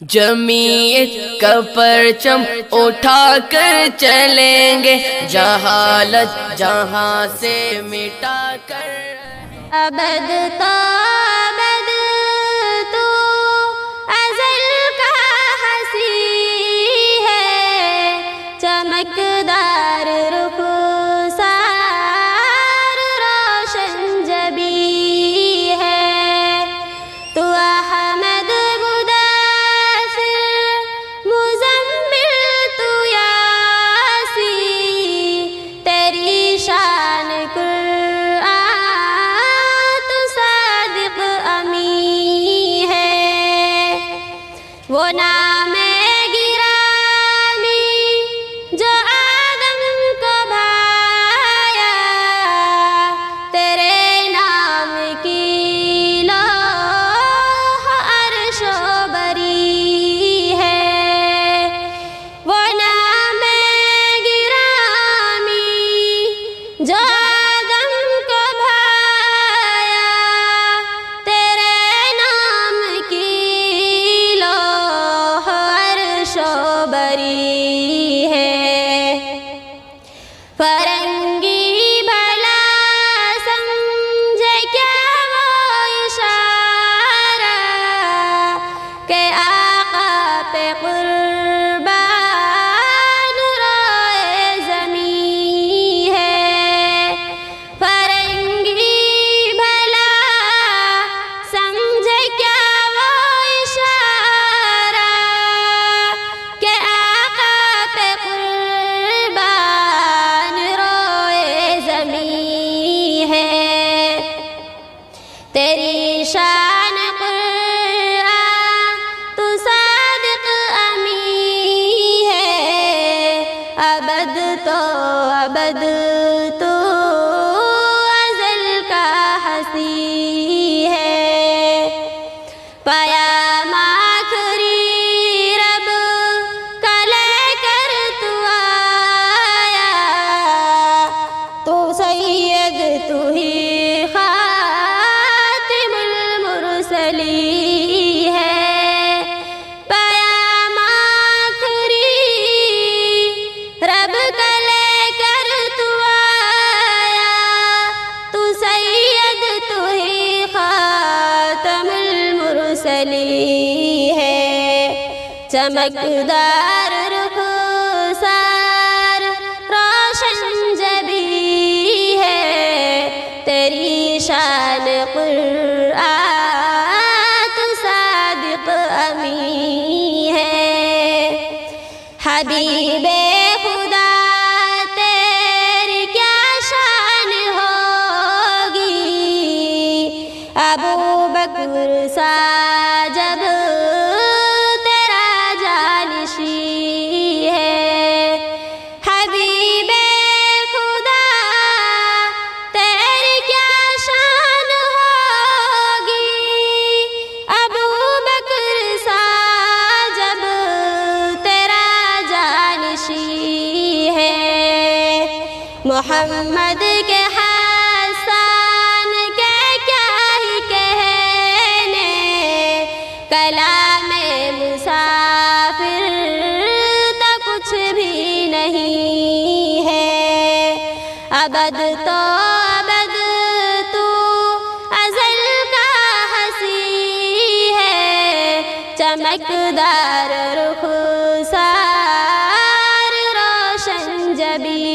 جمعیت کا پرچم اٹھا کر چلیں گے، جہالت جہاں سے مٹا کر۔ ابد تو ابد تو ازل کا ہنسی ہے، چمکدار رخسار روشن جبیں ہے، تو احمد مدثر مزمل تو یاسین، تیری شان وہ نام گرامی جو آدم کو بھایا، تیرے نام کی لوح عرش و بری ہے۔ وہ نام گرامی جو آدم کو بھایا، تیرے نام کی بری ہے۔ فرنگی بھلا سمجھے کیا وہ اشارہ کہ آقا پہ قربان روئے زمین ہے۔ فرنگی بھلا سمجھے کیا وہ اشارہ کہ آقا پہ قربان روئے زمین ہے۔ تیری شان قرآن تو صادق امین ہے، ابد تو ابد تو ازل کا ہنسی ہے۔ پایا تو ہی خاتم المرسلین ہے، پیام آخری رب کا لے کر تو آیا، تو سید تو ہی خاتم المرسلین ہے۔ چمکدار رخسار روشن جبیں ہے، تیری شان قرآن تو صادق امین ہے۔ حبیب خدا تیری کیا شان ہوگی، ابو بکر سا جب تیرا جانشین ہے۔ حبیب خدا تیری کیا شان ہوگی، ابو بکر سا جب تیرا جانشین ہے۔ محمد کے حسان کے کیا ہی کہنے، کلام مسافر تو کچھ بھی نہیں ہے۔ ابد تو ابد تو ازل کا ہنسی ہے، چمکدار رخسار روشن جبیں